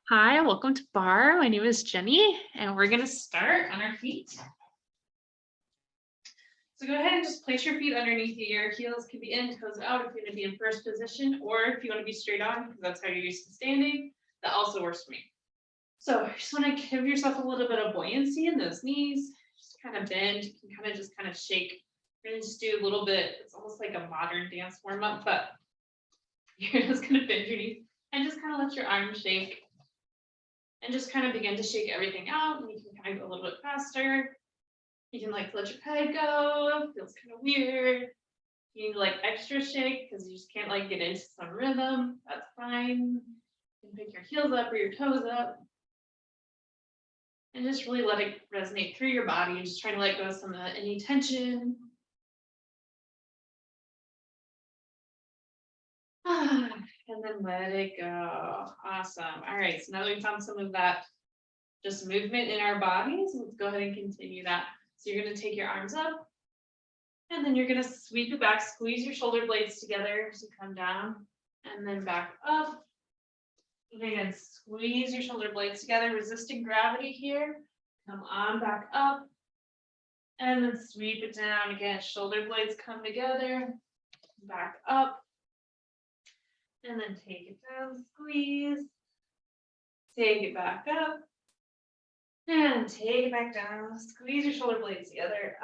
Hi, welcome to Barre. My name is Jenny, and we're going to start on our feet. So go ahead and just place your feet underneath you. Your heels can be in, toes out if you're going to be in first position, or if you want to be straight on, because that's how you're used to standing. That also works for me. So just want to give yourself a little bit of buoyancy in those knees. Just kind of bend. You can kind of shake. We're going to just do a little bit. It's almost like a modern dance warm up, but you're just going to bend your knees and just kind of let your arms shake. And just kind of begin to shake everything out. And you can kind of go a little bit faster. You can let your head go. It feels kind of weird. You need extra shake because you just can't get into some rhythm. That's fine. You can pick your heels up or your toes up. And just really let it resonate through your body and just trying to let go of some of any tension. And then let it go. Awesome. All right. So now that we've found some of that just movement in our bodies, let's go ahead and continue that. So you're going to take your arms up, and then you're going to sweep it back, squeeze your shoulder blades together as you come down, and then back up. And again, squeeze your shoulder blades together, resisting gravity here. Come on back up, and then sweep it down again. Shoulder blades come together, back up, and then take it down, squeeze, take it back up, and take it back down. Squeeze your shoulder blades together.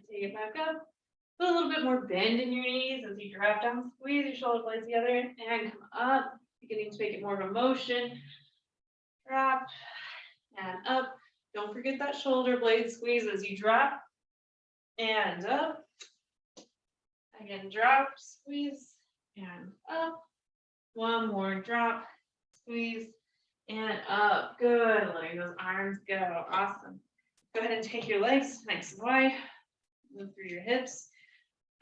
Take it back up. Put a little bit more bend in your knees as you drop down. Squeeze your shoulder blades together and come up. Beginning to make it more of a motion. Drop and up. Don't forget that shoulder blade squeeze as you drop and up. Again, drop, squeeze, and up. One more drop, squeeze, and up. Good. Letting those arms go. Awesome. Go ahead and take your legs nice and wide. Move through your hips.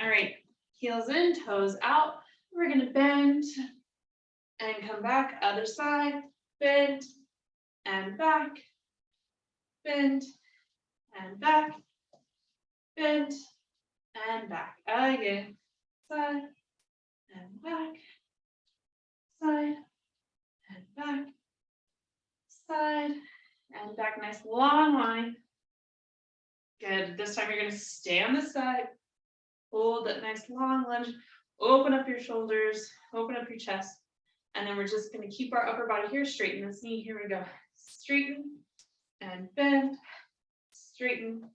All right. Heels in, toes out. We're going to bend and come back. Other side. Bend and back. Bend and back. Bend and back. Again. Side and back. Side and back. Side and back. Nice long line. Good. This time you're going to stay on this side. Hold that nice long lunge. Open up your shoulders. Open up your chest. And then we're just going to keep our upper body here. Straighten this knee. Here we go. Straighten and bend. Straighten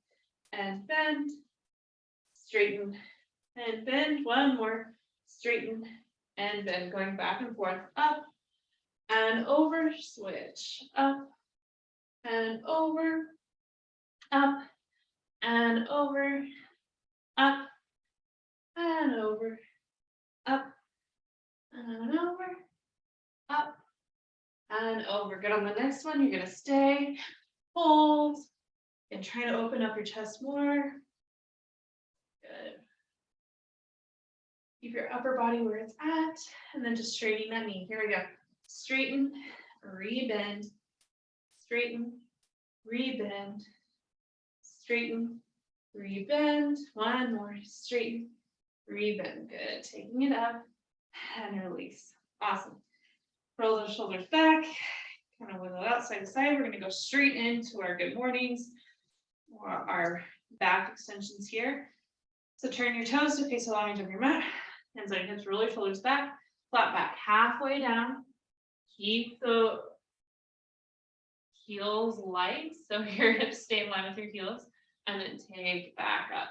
and bend. Straighten and bend. One more. Straighten and bend. Going back and forth. Up and over. Switch. Up and over. Up and over. Up and over. Up and over. Up and over. Good. On the next one, you're going to stay, hold, and try to open up your chest more. Good. Keep your upper body where it's at, and then just straightening that knee. Here we go. Straighten, rebend, straighten, rebend, straighten, rebend. One more. Straighten, rebend. Good. Taking it up and release. Awesome. Roll those shoulders back. Kind of wiggle out side to side. We're going to go straight into our good mornings or our back extensions here. So turn your toes to face the long edge of your mat. Hands on your hips, roll your shoulders back. Flat back halfway down. Keep the heels light so your hips stay in line with your heels. And then take back up.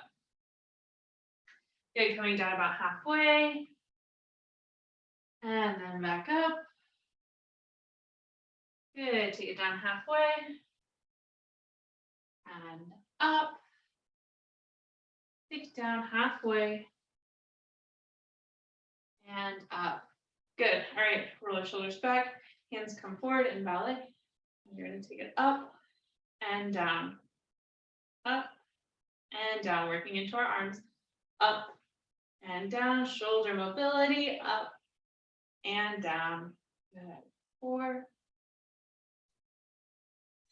Good, coming down about halfway. And then back up. Good, take it down halfway. And up. Take it down halfway. And up. Good. All right, roll your shoulders back. Hands come forward in ballet. You're going to take it up and down. Up and down, working into our arms. Up and down, shoulder mobility, up and down. Good. 4,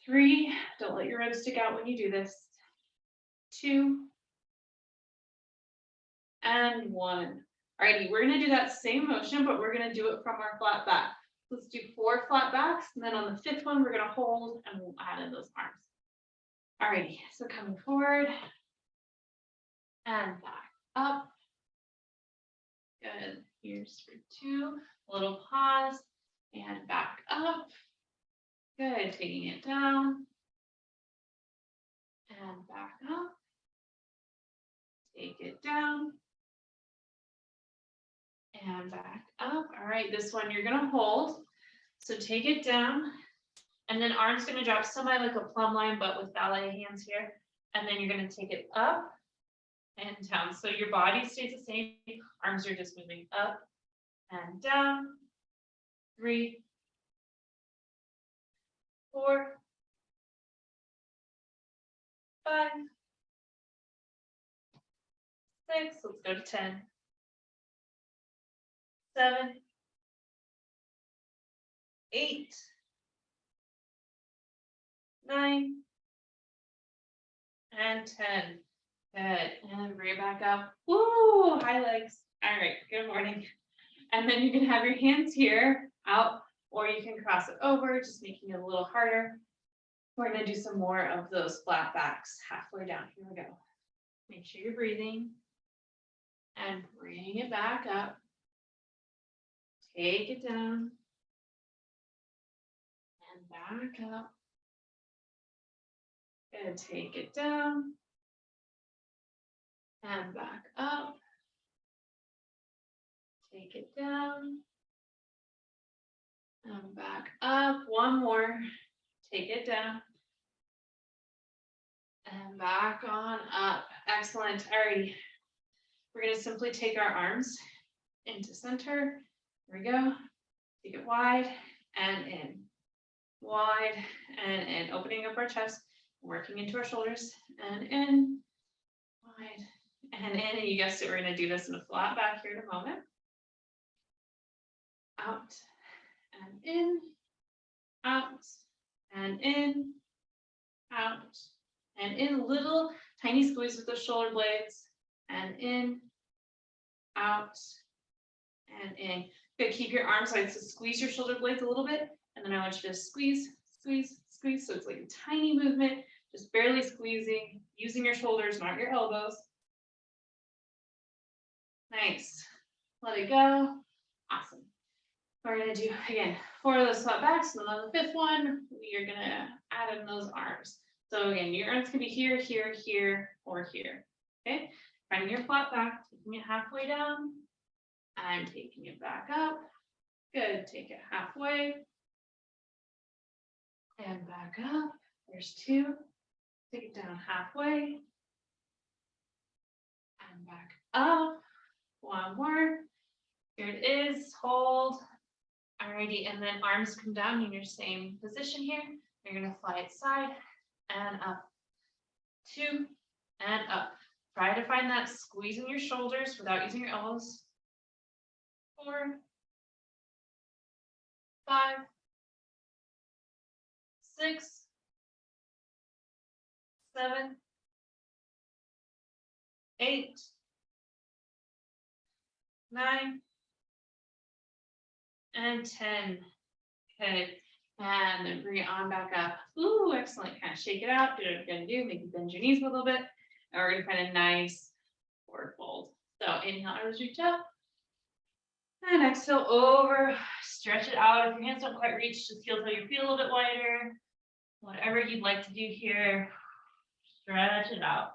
3, don't let your ribs stick out when you do this. 2, and 1. Alrighty, we're gonna do that same motion, but we're gonna do it from our flat back. Let's do 4 flat backs, and then on the 5th one, we're gonna hold and we'll add in those arms. Alrighty, so coming forward and back up. Good, here's for 2, a little pause and back up. Good, taking it down and back up. Take it down and back up. All right, this one you're gonna hold. So take it down, and then arms gonna drop semi like a plumb line, but with ballet hands here. And then you're gonna take it up and down. So your body stays the same. Arms are just moving up and down. 3, 4, 5, 6. Let's go to 10. 7, 8, 9, and 10. Good. And bring it back up. Woo! High legs. All right. Good morning. And then you can have your hands here out, or you can cross it over, just making it a little harder. We're going to do some more of those flat backs halfway down. Here we go. Make sure you're breathing and bring it back up. Take it down and back up. And take it down and back up. Take it down and back up. One more. Take it down and back on up. Excellent. Alrighty. We're going to simply take our arms into center. Here we go. Take it wide and in. Wide and in. Opening up our chest. Working into our shoulders and in. Wide and in. And you guessed it, we're going to do this in a flat back here in a moment. Out and in. Out and in. Out and in. Little tiny squeeze with the shoulder blades. And in. Out and in. Good. Keep your arms wide. So squeeze your shoulder blades a little bit. And then I want you to squeeze, squeeze, squeeze. So it's like a tiny movement, just barely squeezing, using your shoulders, not your elbows. Nice. Let it go. Awesome. We're going to do, again, 4 of those flat backs. And then on the 5th one, we are going to add in those arms. So again, your arms can be here, here, here, or here. Okay. Finding your flat back, taking it halfway down, and taking it back up. Good. Take it halfway. And back up. There's 2. Take it down halfway. And back up. One more. Here it is. Hold. Alrighty. And then arms come down in your same position here. You're going to fly it side and up. 2 and up. Try to find that squeeze in your shoulders without using your elbows. 4, 5, 6, 7, 8, 9, and 10. Good. And then bring it on back up. Ooh, excellent. Kind of shake it out. Do what you're going to do. Maybe bend your knees a little bit. And we're going to find a nice forward fold. So inhale, arms reach up. And exhale over. Stretch it out. If your hands don't quite reach, just feel till your feet a little bit wider. Whatever you'd like to do here, stretch it out.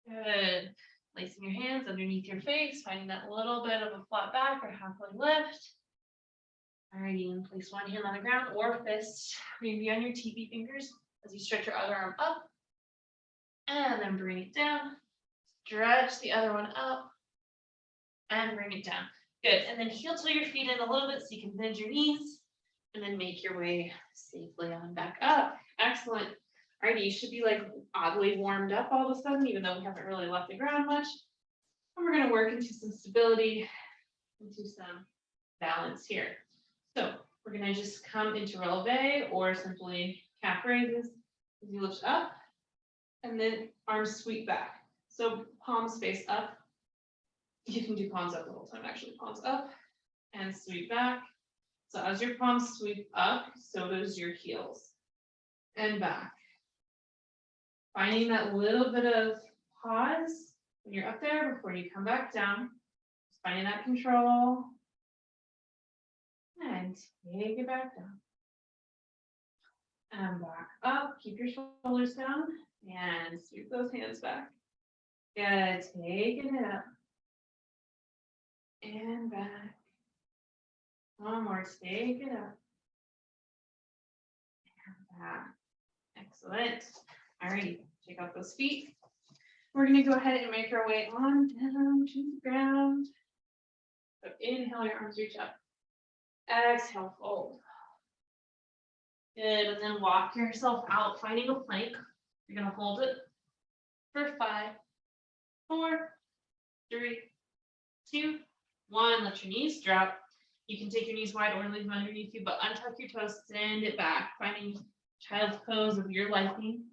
Good. Placing your hands underneath your face, finding that little bit of a flat back or halfway lift. Alrighty, and place one hand on the ground or fist, maybe on your TP fingers as you stretch your other arm up. And then bring it down. Stretch the other one up. And bring it down. Good. And then heel till your feet in a little bit so you can bend your knees. And then make your way safely on back up. Excellent. Alrighty, you should be like oddly warmed up all of a sudden, even though we haven't really left the ground much. And we're gonna work into some stability, into some balance here. So we're gonna just come into releve or simply calf raises as you lift up, and then arms sweep back. So palms face up. You can do palms up the whole time, actually. Palms up and sweep back. So as your palms sweep up, so does your heels. And back. Finding that little bit of pause when you're up there before you come back down. Just finding that control. And take it back down. And back up. Keep your shoulders down. And sweep those hands back. Good. Taking it up. And back. One more. Take it up. And back. Excellent. All right. Take off those feet. We're going to go ahead and make our way on down to the ground. So inhale, your arms reach up. Exhale, fold. Good. And then walk yourself out, finding a plank. You're going to hold it for 5, 4, 3, 2, 1. Let your knees drop. You can take your knees wide or leave them underneath you, but untuck your toes, send it back, finding child's pose of your liking.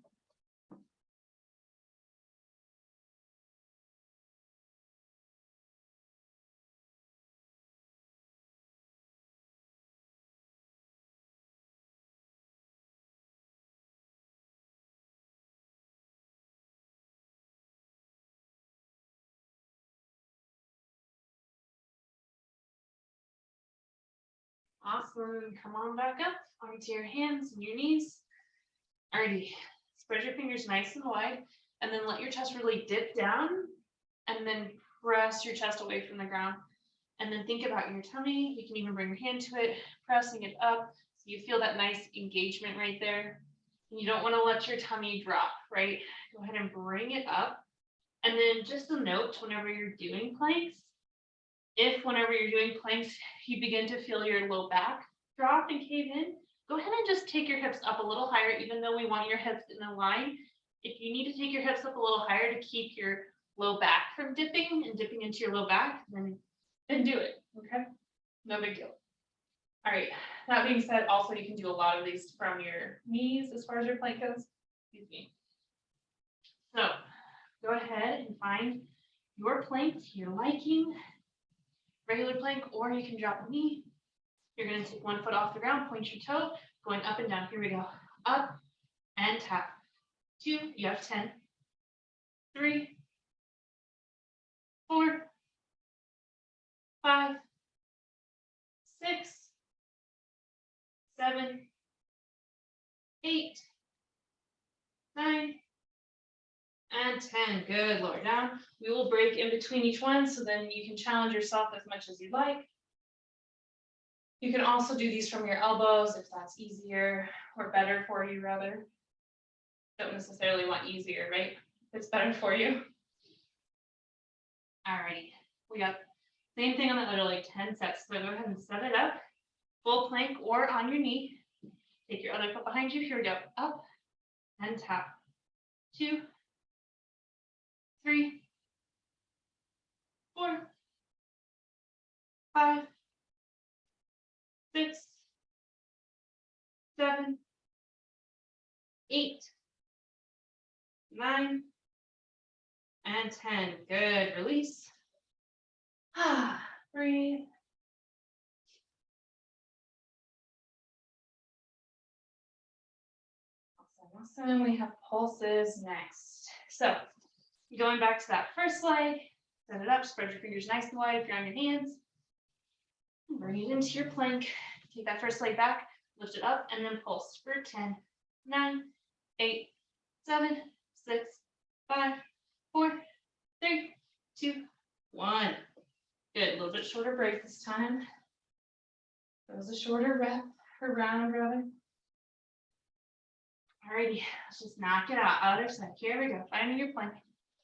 Awesome. Come on back up onto your hands and your knees. Alrighty. Spread your fingers nice and wide, and then let your chest really dip down, and then press your chest away from the ground. And then think about your tummy. You can even bring your hand to it, pressing it up so you feel that nice engagement right there. And you don't want to let your tummy drop, right? Go ahead and bring it up. And then just a note, whenever you're doing planks, if whenever you're doing planks, you begin to feel your low back drop and cave in, go ahead and just take your hips up a little higher, even though we want your hips in a line. If you need to take your hips up a little higher to keep your low back from dipping and dipping into your low back, then do it, okay? No big deal. All right, that being said, also you can do a lot of these from your knees as far as your plank goes. Excuse me. So go ahead and find your plank to your liking, regular plank, or you can drop a knee. You're going to take one foot off the ground, point your toe, going up and down. Here we go. Up and tap. 2, you have 10. 3, 4, 5, 6, 7, 8, 9, and 10. Good. Lower down. We will break in between each one, so then you can challenge yourself as much as you like. You can also do these from your elbows if that's easier or better for you, rather. Don't necessarily want easier, right? It's better for you. Alrighty, we got same thing on the other leg, 10 sets. So go ahead and set it up, full plank or on your knee. Take your other foot behind you. Here we go. Up and tap. 2, 3, 4, 5, 6, 7, 8, 9, and 10. Good. Release. Breathe. Awesome. We have pulses next. So going back to that first leg, set it up, spread your fingers nice and wide if you're on your hands. Bring it into your plank. Take that first leg back, lift it up, and then pulse for 10, 9, 8, 7, 6, 5, 4, 3, 2, 1. Good. A little bit shorter break this time. That was a shorter rep or round, rather. Alrighty, let's just knock it out. Other side. Here we go. Finding your plank.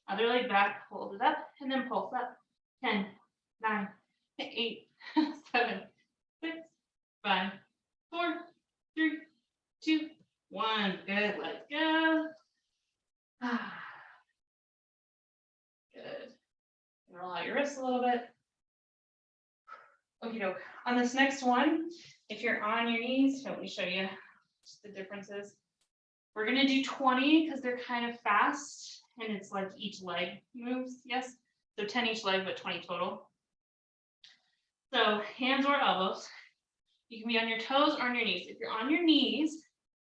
Other leg back. Hold it up and then pulse up. 10, 9, 8, 7, 6, 5, 4, 3, 2, 1. Good. Let go. Good. Roll out your wrists a little bit. Okie doke. On this next one, if you're on your knees, let me show you just the differences. We're gonna do 20 because they're kind of fast and it's like each leg moves, yes? So 10 each leg, but 20 total. So hands or elbows. You can be on your toes or on your knees. If you're on your knees,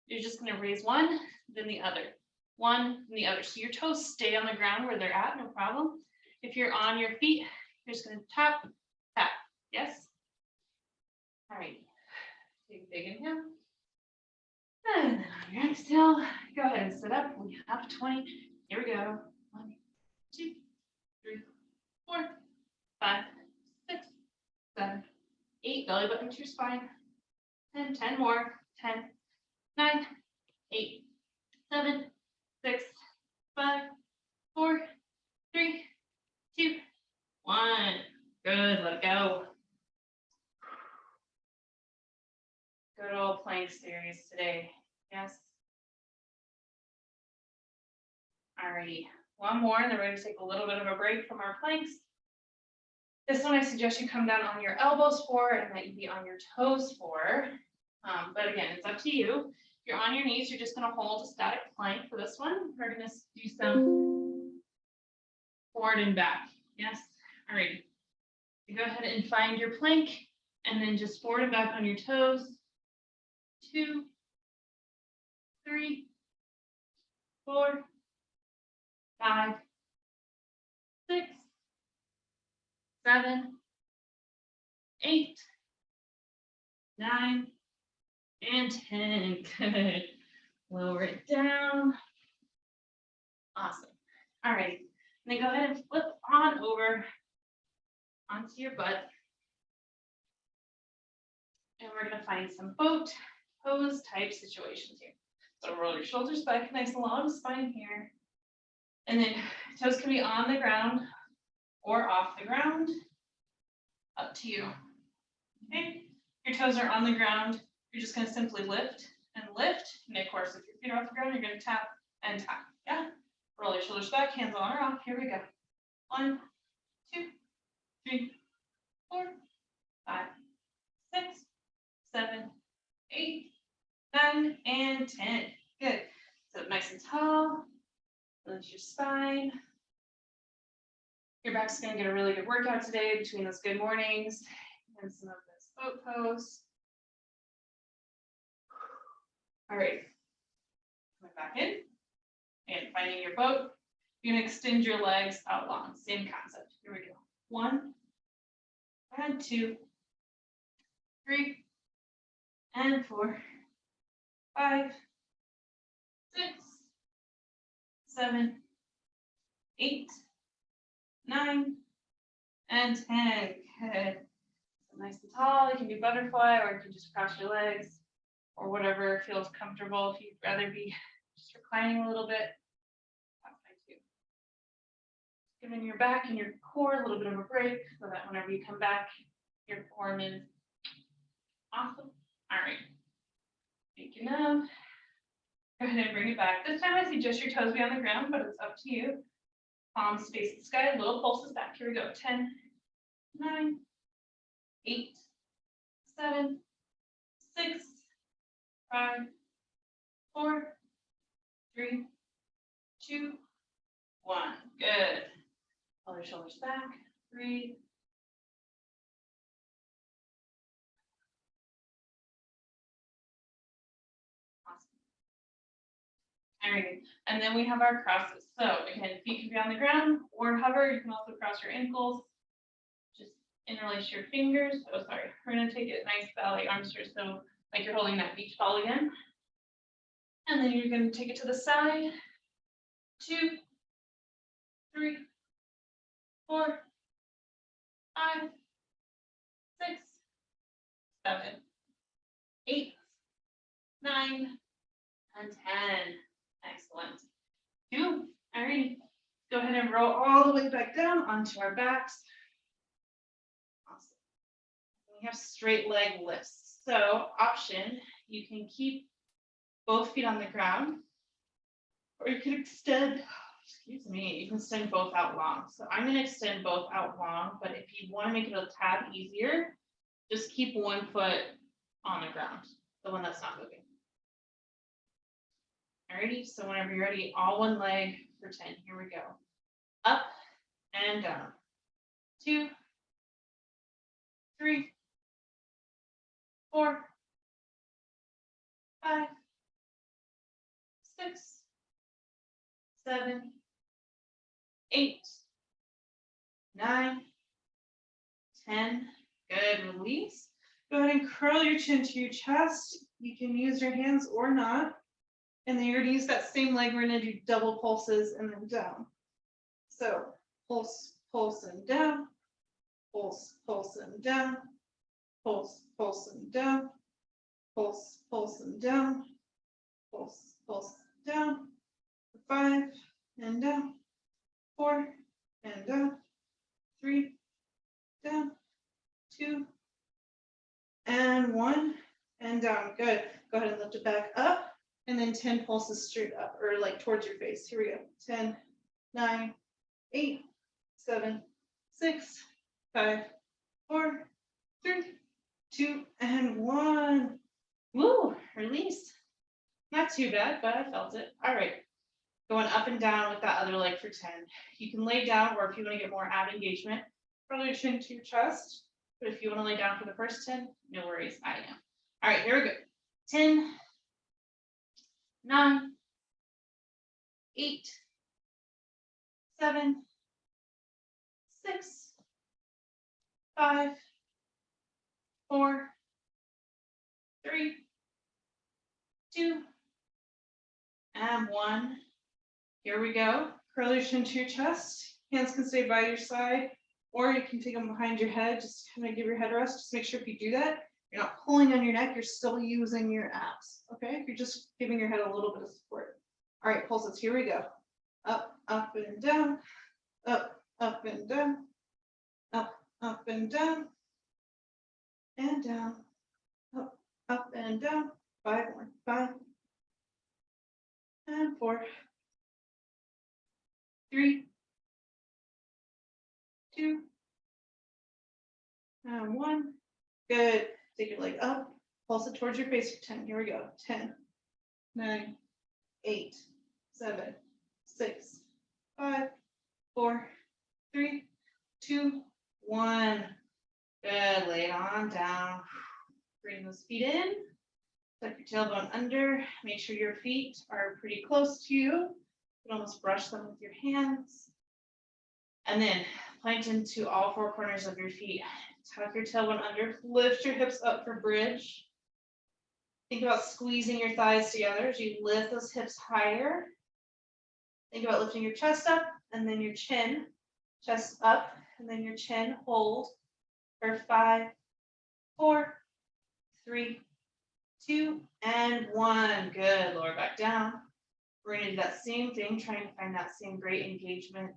you're just gonna raise one, then the other. One, then the other. So your toes stay on the ground where they're at, no problem. If you're on your feet, you're just gonna tap, tap, yes? All right, take a big inhale. And then on your exhale, go ahead and sit up. We have 20. Here we go. 1, 2, 3, 4, 5, 6, 7, 8. Belly button to your spine. 10 more. 10, 9, 8, 7, 6, 5, 4, 3, 2, 1. Good. Let it go. Good old plank series today. Yes. Alrighty. One more, and then we're going to take a little bit of a break from our planks. This one I suggest you come down on your elbows for, and that you be on your toes for. But again, it's up to you. If you're on your knees, you're just going to hold a static plank for this one. We're going to do some forward and back. Yes. Alrighty. So go ahead and find your plank, and then just forward and back on your toes. 2, 3, 4, 5, 6, 7, 8, 9, and 10. Good. Lower it down. Awesome. All right. And then go ahead and flip on over onto your butt. And we're going to find some boat pose type situations here. So roll your shoulders back, nice long spine here. And then toes can be on the ground or off the ground. Up to you. Okay. Your toes are on the ground. You're just going to simply lift and lift. And of course, if your feet are off the ground, you're going to tap and tap. Yeah. Roll your shoulders back, hands on or off. Here we go. 1, 2, 3, 4, 5, 6, 7, 8, 9, and 10. Good. Sit up nice and tall. Lift your spine. Your back's going to get a really good workout today between those good mornings and some of this boat pose. All right. Coming back in and finding your boat. You're going to extend your legs out long. Same concept. Here we go. 1 and 2, 3 and 4, 5, 6, 7, 8, 9, and 10. Good. So nice and tall. You can do butterfly, or you can just cross your legs, or whatever feels comfortable. If you'd rather be just reclining a little bit, that's fine too. Giving your back and your core a little bit of a break so that whenever you come back, your form is awesome. All right. Speaking of, go ahead and bring it back. This time I suggest your toes be on the ground, but it's up to you. Palms face the sky, little pulses back. Here we go. 10, 9, 8, 7, 6, 5, 4, 3, 2, 1. Good. Pull your shoulders back. Breathe. All right, and then we have our crosses. So again, feet can be on the ground or hover. You can also cross your ankles. Just interlace your fingers. Oh, sorry. We're going to take it nice ballet arms here. So like you're holding that beach ball again. And then you're going to take it to the side. 2, 3, 4, 5, 6, 7, 8, 9, and 10. Excellent. 2. All right. Go ahead and roll all the way back down onto our backs. Awesome. We have straight leg lifts. So option, you can keep both feet on the ground, or you can extend, excuse me, you can extend both out long. So I'm going to extend both out long, but if you want to make it a tad easier, just keep one foot on the ground, the one that's not moving. Alrighty, so whenever you're ready, all one leg for 10. Here we go. Up and down. 2, 3, 4, 5, 6, 7, 8, 9, 10. Good, release. Go ahead and curl your chin to your chest. You can use your hands or not. And then you're going to use that same leg. We're going to do double pulses and then down. So pulse, pulse, and down. Pulse, pulse, and down. Pulse, pulse, and down. Pulse, pulse, and down. Pulse, pulse, down. 5 and down. 4 and down. 3 down. 2 and 1 and down. Good. Go ahead and lift it back up. And then 10 pulses straight up, or like towards your face. Here we go. 10, 9, 8, 7, 6, 5, 4, 3, 2, and 1. Woo, release. Not too bad, but I felt it. All right. Going up and down with that other leg for 10. You can lay down, or if you want to get more ab engagement, probably your chin to your chest. But if you want to lay down for the first 10, no worries, I am. All right, here we go. 10, 9, 8, 7, 6, 5, 4, 3, 2, and 1. Here we go. Curl your chin to your chest. Hands can stay by your side, or you can take them behind your head. Just kind of give your head a rest. Just make sure if you do that, you're not pulling on your neck. You're still using your abs. Okay? You're just giving your head a little bit of support. All right, pulses. Here we go. Up, up, and down. Up, up, and down. Up, up, and down. And down. Up, up, and down. 5 more. 5 and 4, 3, 2, and 1. Good. Take your leg up. Pulse it towards your face for 10. Here we go. 10, 9, 8, 7, 6, 5, 4, 3, 2, 1. Good. Lay it on down. Bring those feet in. Tuck your tailbone under. Make sure your feet are pretty close to you. You can almost brush them with your hands. And then plank into all 4 corners of your feet. Tuck your tailbone under. Lift your hips up for bridge. Think about squeezing your thighs together as you lift those hips higher. Think about lifting your chest up and then your chin. Chest up and then your chin. Hold for 5, 4, 3, 2, and 1. Good. Lower back down. We're going to do that same thing, trying to find that same great engagement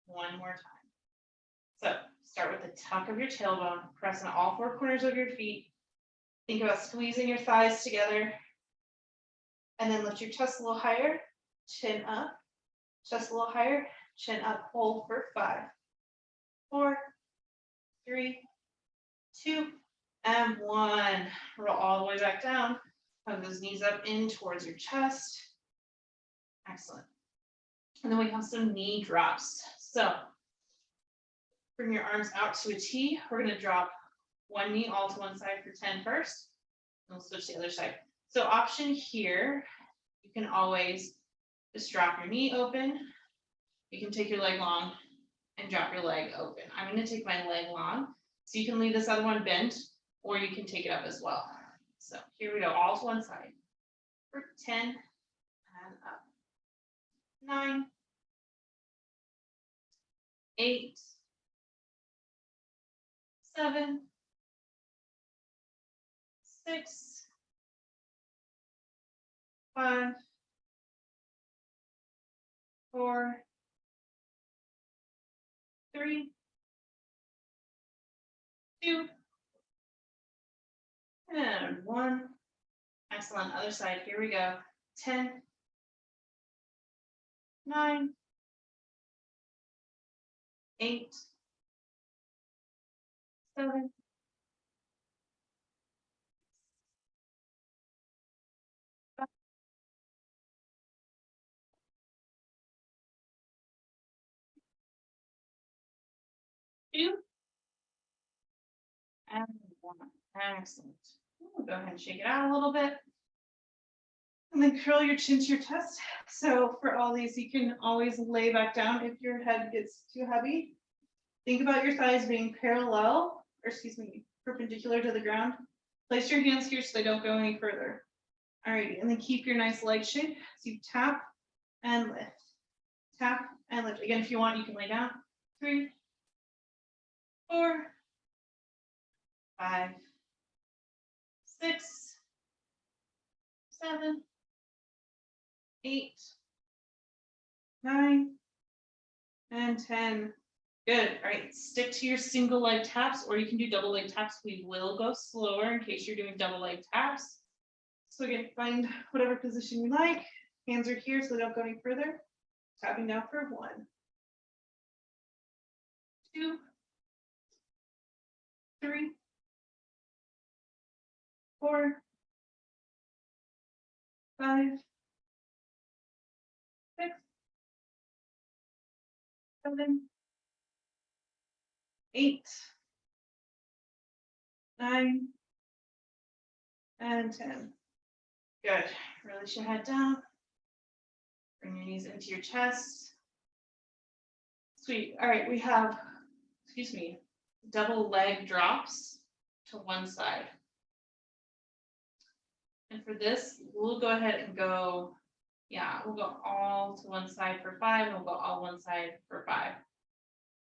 one more time. So start with the tuck of your tailbone, press in all 4 corners of your feet. Think about squeezing your thighs together. And then lift your chest a little higher, chin up, chest a little higher, chin up. Hold for 5, 4, 3, 2, and 1. Roll all the way back down. Hug those knees up in towards your chest. Excellent. And then we have some knee drops. So bring your arms out to a T. We're going to drop one knee all to one side for 10 first. And we'll switch to the other side. So option here, you can always just drop your knee open. You can take your leg long and drop your leg open. I'm going to take my leg long. So you can leave this other one bent, or you can take it up as well. So here we go, all to one side for 10 and up. 9, 8, 7, 6, 5, 4, 3, 2, and 1. Excellent. Other side. Here we go. 10, 9, 8, 7, 5, 2, and 1. Excellent. We'll go ahead and shake it out a little bit. And then curl your chin to your chest. So for all these, you can always lay back down if your head gets too heavy. Think about your thighs being parallel, or excuse me, perpendicular to the ground. Place your hands here so they don't go any further. All right, and then keep your nice leg shape. So you tap and lift. Tap and lift. Again, if you want, you can lay down. 3, 4, 5, 6, 7, 8, 9, and 10. Good. All right, stick to your single leg taps, or you can do double leg taps. We will go slower in case you're doing double leg taps. So again, find whatever position you like. Hands are here so they don't go any further. Tapping down for 1, 2, 3, 4, 5, 6, 7, 8, 9, and 10. Good. Release your head down. Bring your knees into your chest. Sweet. All right, we have, excuse me, double leg drops to one side. And for this, we'll go ahead and go, we'll go all to one side for 5, and we'll go all one side for 5.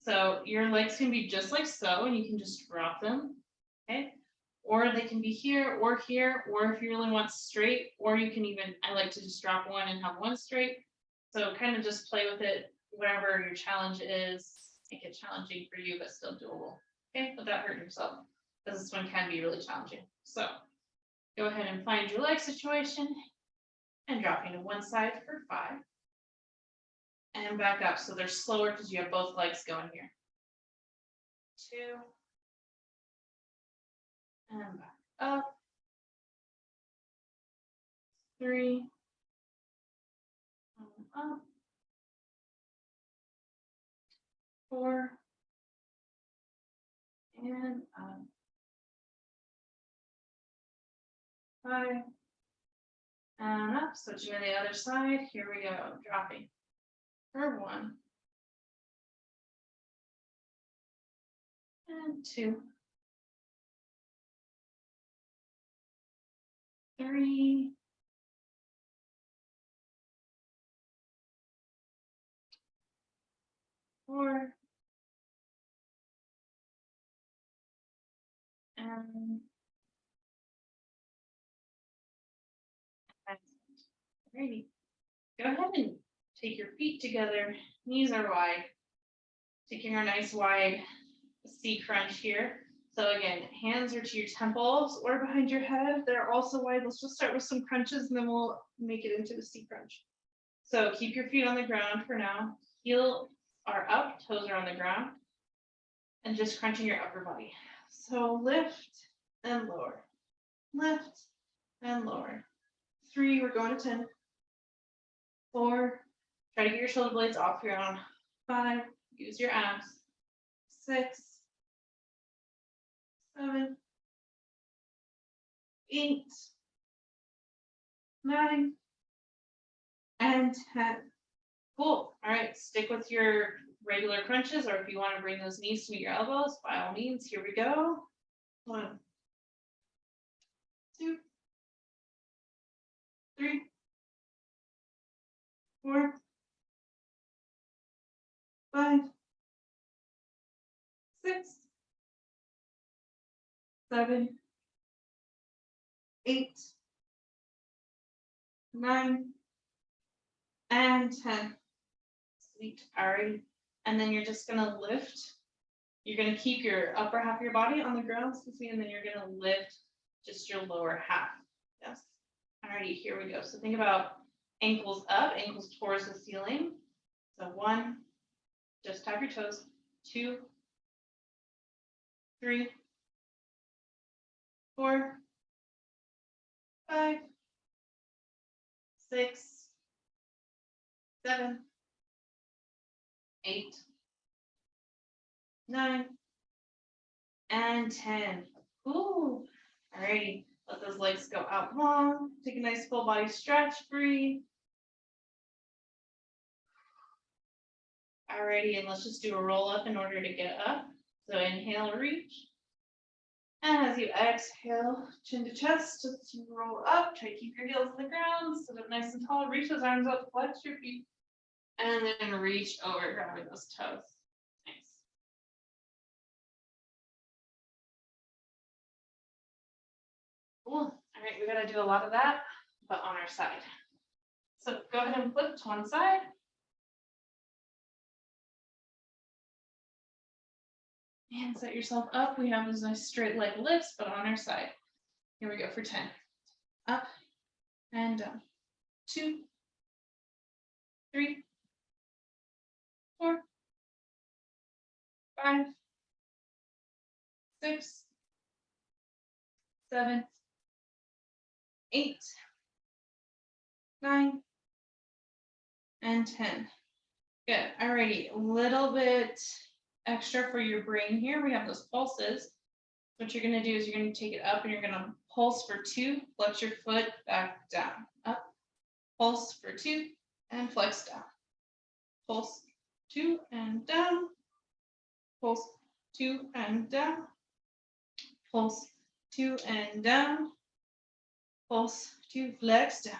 So your legs can be just like so, and you can just drop them, okay? Or they can be here, or if you really want straight, or you can even, I like to just drop one and have one straight. So kind of just play with it, whatever your challenge is, make it challenging for you, but still doable, okay? Without hurting yourself, because this one can be really challenging. So go ahead and find your leg situation and dropping to one side for 5. And back up, so they're slower because you have both legs going here. 2. And back up. 3. And up. 4. And up. 5. And up. Switching to the other side. Here we go. Dropping for 1. And 2. 3. 4. And ready. Go ahead and take your feet together. Knees are wide. Taking our nice wide C crunch here. So again, hands are to your temples or behind your head. They're also wide. Let's just start with some crunches and then we'll make it into the C crunch. So keep your feet on the ground for now. Heels are up, toes are on the ground. And just crunching your upper body. So lift and lower. Lift and lower. 3, we're going to 10. 4, try to get your shoulder blades off your own. 5, use your abs. 6, 7, 8, 9, and 10. Cool. All right, stick with your regular crunches, or if you want to bring those knees to meet your elbows, by all means, here we go. 1, 2, 3, 4, 5, 6, 7, 8, 9, and 10. Sweet. All right. And then you're just gonna lift. You're gonna keep your upper half of your body on the ground, excuse me, and then you're gonna lift just your lower half. Yes. Alrighty, here we go. So think about ankles up, ankles towards the ceiling. So 1, just tap your toes. 2, 3, 4, 5, 6, 7, 8, 9, and 10. Ooh. Alrighty. Let those legs go out long. Take a nice full body stretch, breathe. Alrighty, and let's just do a roll up in order to get up. So inhale, reach. And as you exhale, chin to chest, just roll up. Try to keep your heels on the ground. Sit up nice and tall. Reach those arms up, flex your feet. And then reach over, grabbing those toes. Nice. Cool. All right, we got to do a lot of that, but on our side. So go ahead and flip to one side. And set yourself up. We have those nice straight leg lifts, but on our side. Here we go for 10. Up and down. 2, 3, 4, 5, 6, 7, 8, 9, and 10. Good. Alrighty, a little bit extra for your brain here. We have those pulses. What you're going to do is you're going to take it up and you're going to pulse for 2, flex your foot back down, up, pulse for 2, and flex down. Pulse 2 and down, pulse 2 and down, pulse 2 and down, pulse 2, flex down,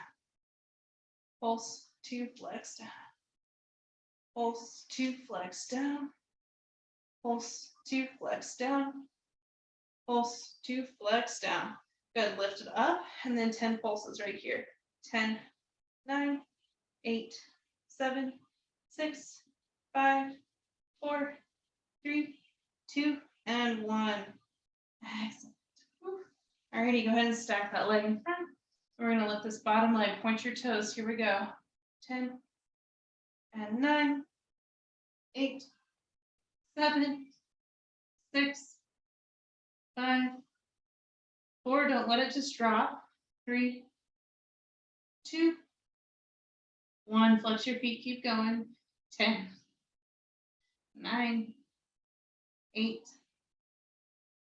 pulse 2, flex down, pulse 2, flex down, pulse 2, flex down, pulse 2, flex down. Good, lift it up, and then 10 pulses right here. 10, 9, 8, 7, 6, 5, 4, 3, 2, and 1. Excellent. Alrighty, go ahead and stack that leg in front. We're gonna lift this bottom leg, point your toes. Here we go. 10, and 9, 8, 7, 6, 5, 4, don't let it just drop. 3, 2, 1, flex your feet, keep going. 10, 9, 8,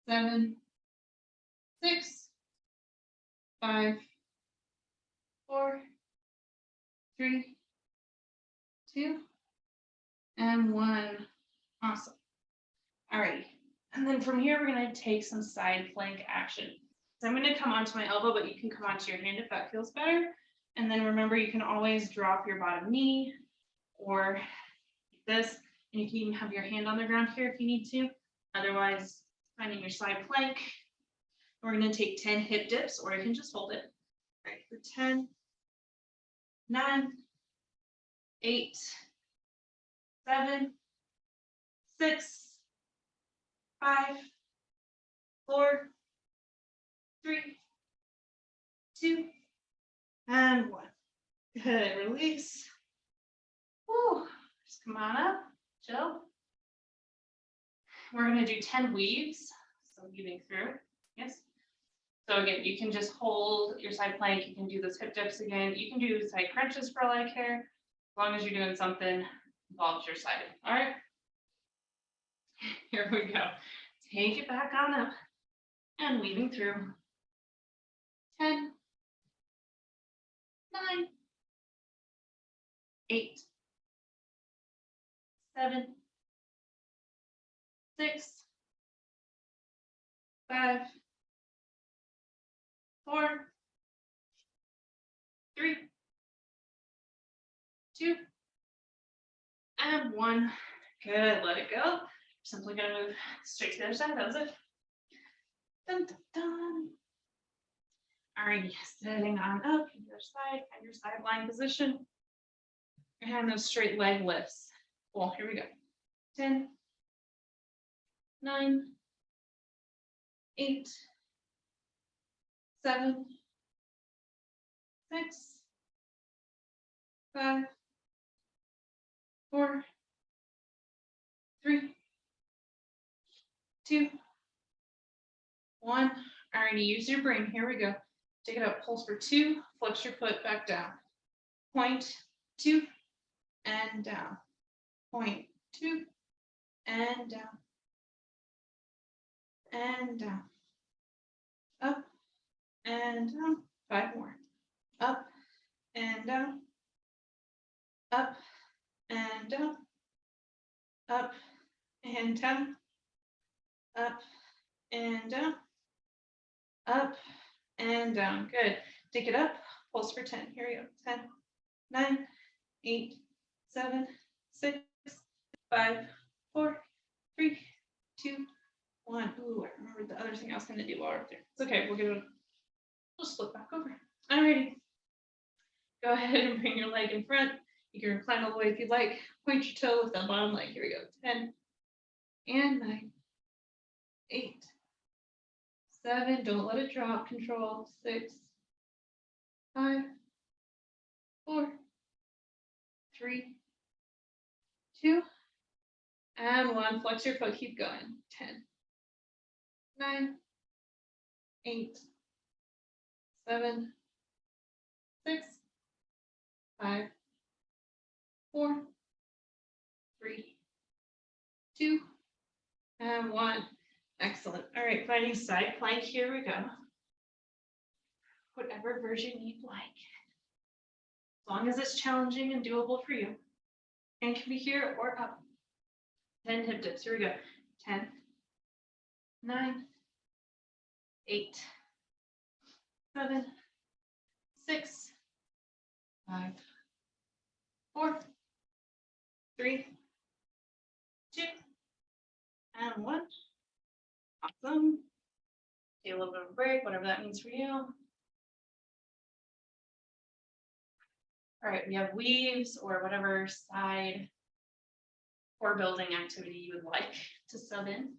7, 6, 5, 4, 3, 2, and 1. Awesome. Alrighty. And then from here, we're going to take some side plank action. So I'm going to come onto my elbow, but you can come onto your hand if that feels better. And then remember, you can always drop your bottom knee or this, and you can even have your hand on the ground here if you need to. Otherwise, finding your side plank. We're going to take 10 hip dips, or you can just hold it. All right, for 10, 9, 8, 7, 6, 5, 4, 3, 2, and 1. Good, release. Woo. Just come on up, chill. We're going to do 10 weaves, so weaving through. Yes. So again, you can just hold your side plank. You can do those hip dips again. You can do side crunches for leg here, as long as you're doing something involves your side. All right. Here we go. Take it back on up and weaving through. 10, 9, 8, 7, 6, 5, 4, 3, 2, and 1. Good, let it go. Simply gonna move straight to the other side. That was it. Dun, dun, dun. All right, sitting on up, your side, and your side lying position. And those straight leg lifts. Cool, here we go. 10, 9, 8, 7, 6, 5, 4, 3, 2, 1. Alrighty, use your brain. Here we go. Take it up, pulse for 2, flex your foot back down. Point, 2, and down. Point, 2, and down. And down. Up, and down. 5 more. Up, and down. Up, and down. Up, and down. Up, and down. Up, and down. Good. Take it up. Pulse for 10. Here we go. 10, 9, 8, 7, 6, 5, 4, 3, 2, 1. Ooh, I remembered the other thing I was going to do while we're up there. It's okay. We'll just flip back over. Alrighty. Go ahead and bring your leg in front. You can recline all the way if you'd like. Point your toe with that bottom leg. Here we go. 10 and 9, 8, 7. Don't let it drop. Control. 6, 5, 4, 3, 2, and 1. Flex your foot. Keep going. 10, 9, 8, 7, 6, 5, 4, 3, 2, and 1. Excellent. All right, finding side plank. Here we go. Whatever version you'd like. As long as it's challenging and doable for you. And can be here or up. 10 hip dips. Here we go. 10, 9, 8, 7, 6, 5, 4, 3, 2, and 1. Awesome. Take a little bit of a break, whatever that means for you. All right, we have weaves or whatever side core building activity you would like to sub in.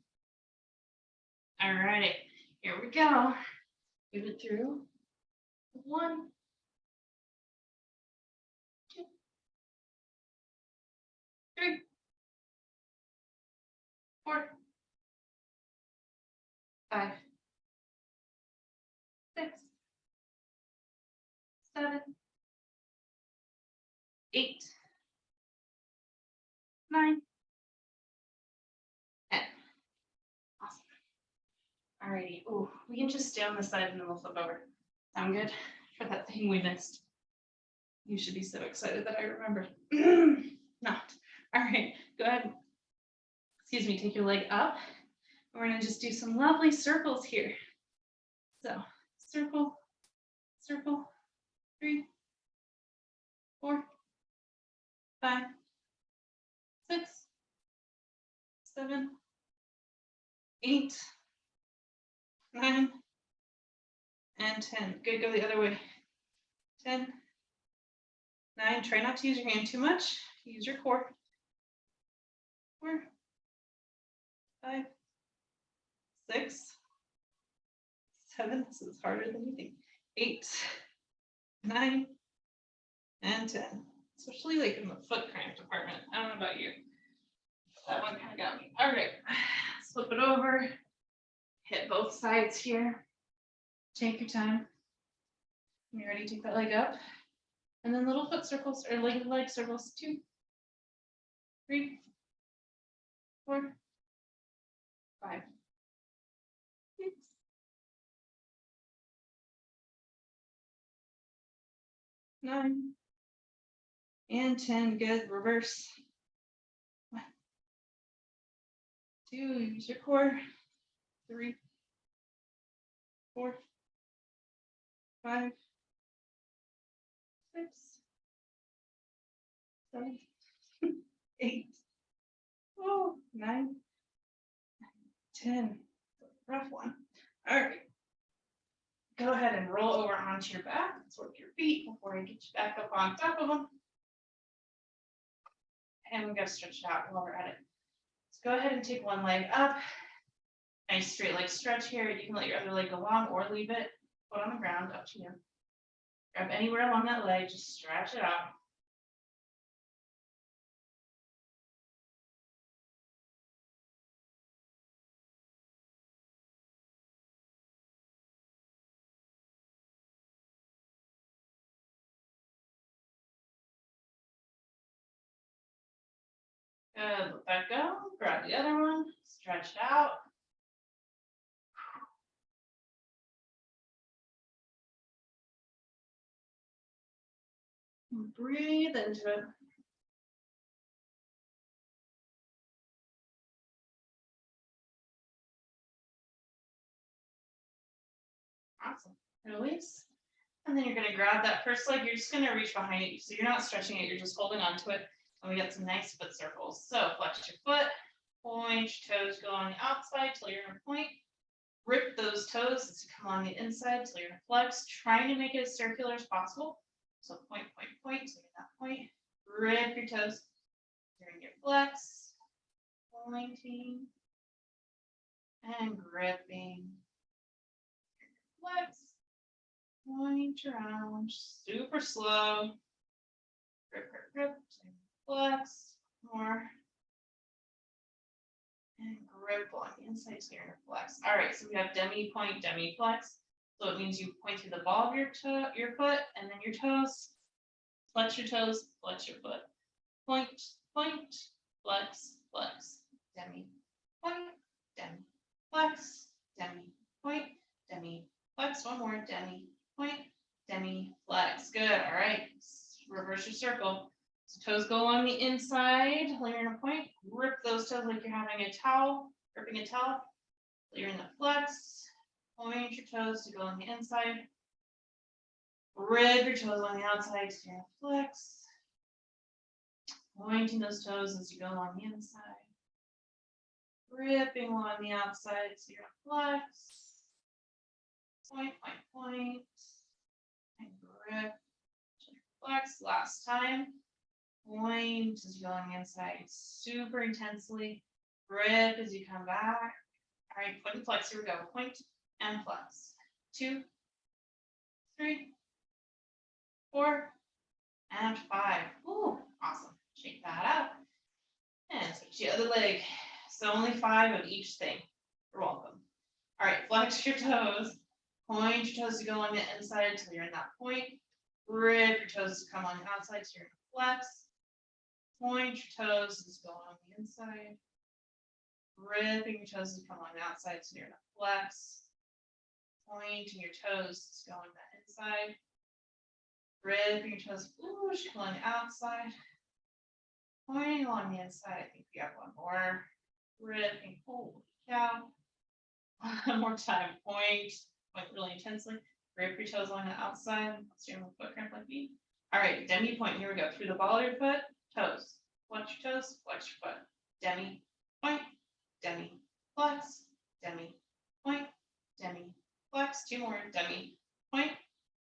All right, here we go. Move it through. 1, 2, 3, 4, 5, 6, 7, 8, 9, 10. Awesome. Alrighty. Oh, we can just stay on this side and then we'll flip over. Sound good? For that thing we missed. You should be so excited that I remembered. Not. All right. Go ahead. Excuse me. Take your leg up. We're going to just do some lovely circles here. So, circle, circle, 3, 4, 5, 6, 7, 8, 9, and 10. Good, go the other way. 10, 9. Try not to use your hand too much. Use your core. 4, 5, 6, 7. This is harder than you think. 8, 9, and 10. Especially like in the foot cramp department. I don't know about you. That one kind of got me. All right. Let's flip it over. Hit both sides here. Take your time. When you're ready, take that leg up. And then little foot circles or leg circles. 2, 3, 4, 5, 6, 9, and 10. Good. Reverse. 1, 2. Use your core. 3, 4, 5, 6, 7, 8, 9, 10. Rough one. All right. Go ahead and roll over onto your back. Let's work your feet before I get you back up on top of them. And we got to stretch it out while we're at it. So go ahead and take one leg up. Nice straight leg stretch here. You can let your other leg go long or leave it. Foot on the ground, up to you. Grab anywhere along that leg, just stretch it out. Good, let that go. Grab the other one, stretch it out. And breathe into it. Awesome. Release. And then you're going to grab that first leg. You're just going to reach behind it. So you're not stretching it. You're just holding on to it. And we got some nice foot circles. So flex your foot. Point your toes. Go on the outside till you're in a point. Rip those toes as you come on the inside till you're in a flex. Trying to make it as circular as possible. So point, point, point. So you're in that point. Rip your toes. During your flex. Pointing. And gripping. Flex. Point around, super slow. Grip, grip, grip. Flex. More. And grip on the inside so you're in a flex. All right, so we have demi point, demi flex. So it means you point through the ball of your foot and then your toes. Flex your toes, flex your foot. Point, point, flex, flex. Demi, point, demi, flex, demi, point, demi, flex. One more, demi, point, demi, flex. Good. All right. Reverse your circle. So toes go along the inside. While you're in a point. Rip those toes like you're having a towel. Gripping a towel. While you're in the flex. Point your toes to go on the inside. Rip your toes on the outside to your flex. Pointing those toes as you go along the inside. Ripping along the outside to your flex. Point, point, point. And grip. Flex. Last time. Point as you go on the inside super intensely. Grip as you come back. All right, point and flex. Here we go. Point and flex. 2, 3, 4, and 5. Ooh, awesome. Shake that out. And switch the other leg. So only 5 of each thing. You're welcome. All right, flex your toes. Point your toes to go on the inside until you're in that point. Rip your toes to come on the outside so you're in a flex. Point your toes to go on the inside. Ripping your toes to come on the outside so you're in a flex. Pointing your toes to go on the inside. Ripping your toes, whoosh, come on the outside. Pointing along the inside. I think we have one more. Ripping, holy cow. One more time. Point really intensely. Grip your toes along the outside. Let's do a foot cramp like me. All right, demi point. Here we go. Through the ball of your foot, toes. Flex your toes, flex your foot. Demi point, demi flex, demi point, demi flex. 2 more. Demi point,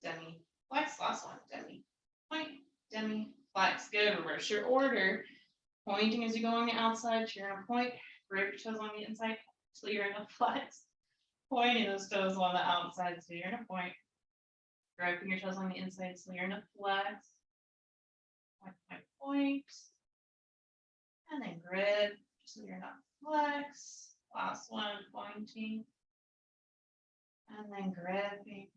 demi flex. Last one. Demi point, demi flex. Good. Reverse your order. Pointing as you go on the outside. You're in a point. Grip your toes on the inside until you're in a flex. Pointing those toes on the outside so you're in a point. Gripping your toes on the inside so you're in a flex. Point, point, point. And then grip so you're in a flex. Last one, pointing. And then gripping.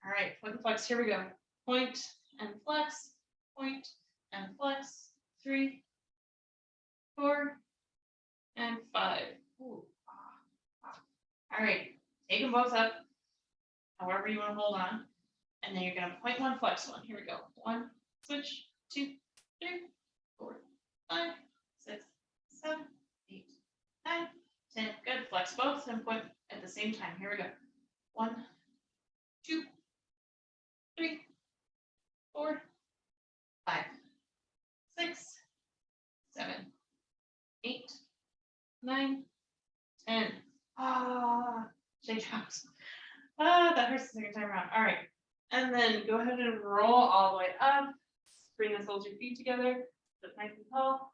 All right, point and flex. Here we go. Point and flex. Point and flex. 3, 4, and 5. Ooh. All right. Take them both up, however you want to hold on. And then you're going to point one, flex one. Here we go. 1, switch, 2, 3, 4, 5, 6, 7, 8, 9, 10. Good. Flex both and point at the same time. Here we go. 1, 2, 3, 4, 5, 6, 7, 8, 9, 10. Shake out. That hurts the second time around. All right. And then go ahead and roll all the way up. Bring the soles of your feet together. Sit nice and tall.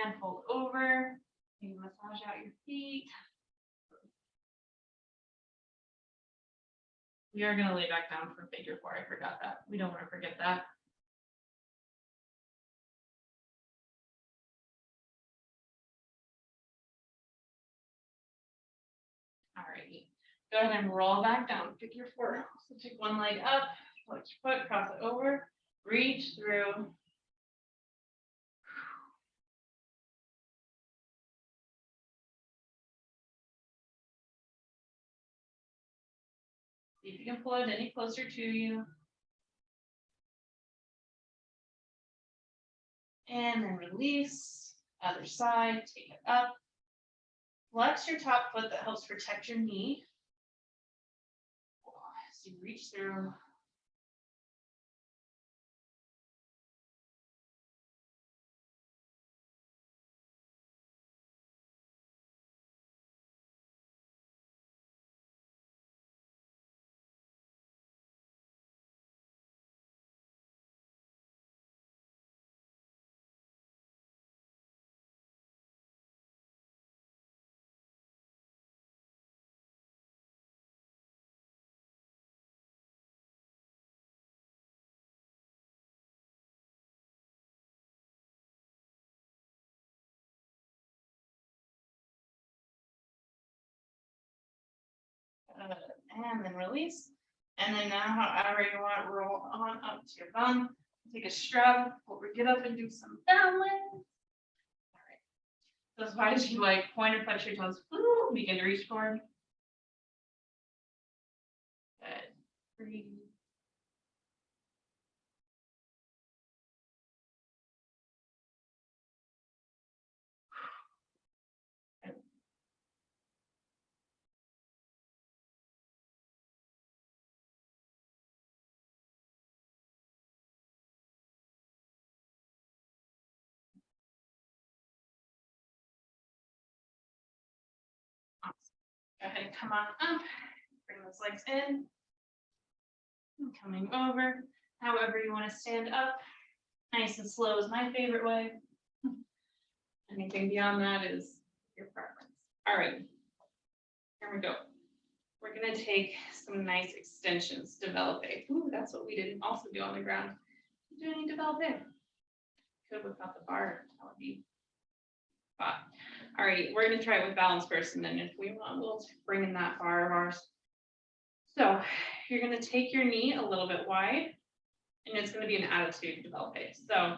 And fold over. You can massage out your feet. We are going to lay back down for figure 4. I forgot that. We don't want to forget that. All right. Go ahead and roll back down, figure 4. So take one leg up, flex your foot, cross it over, reach through. See if you can pull it any closer to you. And then release, other side, take it up. Flex your top foot, that helps protect your knee. So you reach through. And then release. And then now, however you want, roll on up to your bum. Take a shrug, get up and do some ballet. All right. So as wide as you like, point or flex your toes. Ooh, begin to reach forward. Good. Breathe. Go ahead and come on up. Bring those legs in. And coming over. However you want to stand up. Nice and slow is my favorite way. Anything beyond that is your preference. All right. Here we go. We're going to take some nice extensions, develop it. Ooh, that's what we didn't also do on the ground. Do any develop it? Could without the bar. That would be fun. All right, we're going to try it with balance first, and then if we want, we'll bring in that bar of ours. So you're going to take your knee a little bit wide, and it's going to be an attitude develop it. So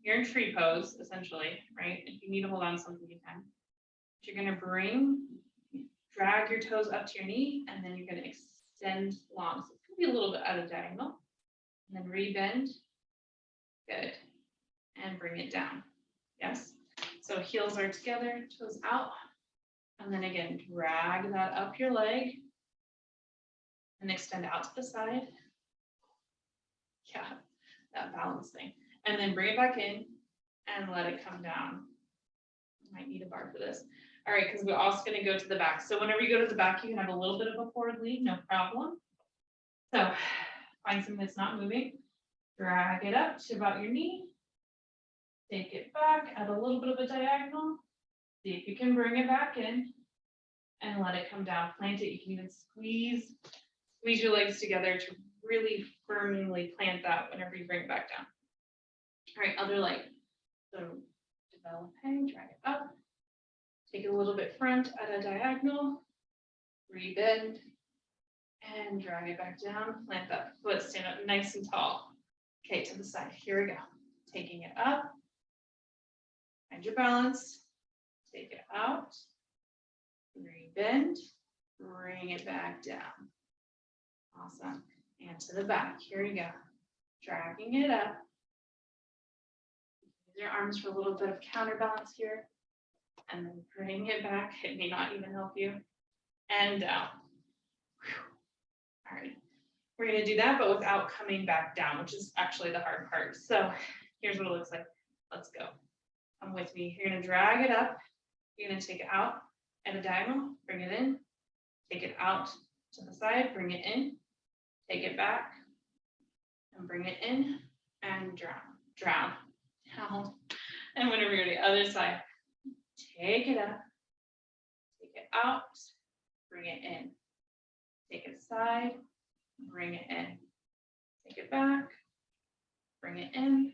you're in tree pose, essentially, right? If you need to hold on to something, you can. But you're going to drag your toes up to your knee, and then you're going to extend long. So it's going to be a little bit at a diagonal, and then rebend. Good. And bring it down. Yes. So heels are together, toes out. And then again, drag that up your leg and extend out to the side. Yeah, that balance thing. And then bring it back in and let it come down. Might need a bar for this. All right, because we're also going to go to the back. So whenever you go to the back, you can have a little bit of a forward lean, no problem. So find something that's not moving. Drag it up to about your knee. Take it back, add a little bit of a diagonal. See if you can bring it back in and let it come down. Plant it. You can even squeeze your legs together to really firmly plant that whenever you bring it back down. All right, other leg. So developing, drag it up. Take it a little bit front at a diagonal. Rebend and drag it back down. Plant that foot, stand up nice and tall. Okay, to the side. Here we go. Taking it up. Find your balance. Take it out. Rebend. Bring it back down. Awesome. And to the back. Here we go. Dragging it up. Use your arms for a little bit of counterbalance here. And then bring it back. It may not even help you. And down. Whew. All right. We're going to do that, but without coming back down, which is actually the hard part. So here's what it looks like. Let's go. Come with me. You're going to drag it up. You're going to take it out at a diagonal. Bring it in. Take it out to the side. Bring it in. Take it back. And bring it in. And drown. Drown. Down. And whenever you're to the other side, take it up. Take it out. Bring it in. Take it aside. bring it in. Take it back, bring it in,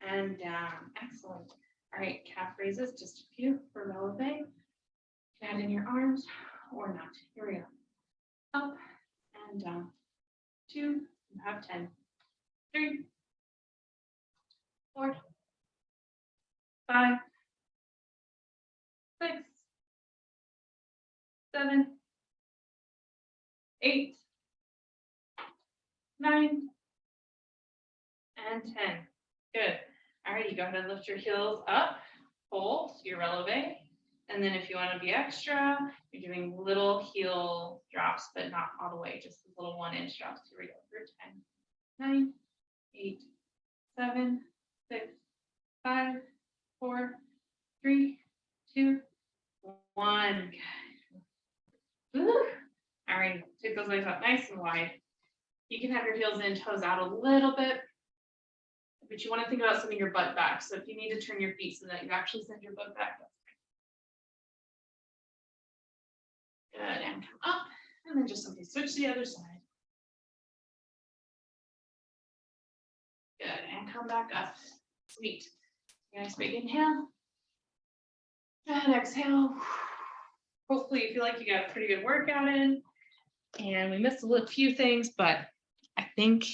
and down. Excellent. All right, calf raises, just a few for releve. Add in your arms or not. Here we go. Up and down. 2, you have 10. 3, 4, 5, 6, 7, 8, 9, and 10. Good. All right, you go ahead and lift your heels up, hold your releve. And then if you want to be extra, you're doing little heel drops, but not all the way, just little 1-inch drops. Here we go. For 10, 9, 8, 7, 6, 5, 4, 3, 2, 1. Woo. All right, take those legs up nice and wide. You can have your heels in, toes out a little bit, but you want to think about sending your butt back. So if you need to turn your feet so that you actually send your butt back, that's good. And come up, and then just simply switch to the other side. Good, and come back up. Sweet. Nice big inhale. And exhale. Hopefully you feel like you got a pretty good workout in. And we missed a few things, but I think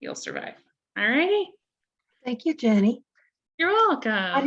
you'll survive. All righty. Thank you, Jenny. You're welcome. How do you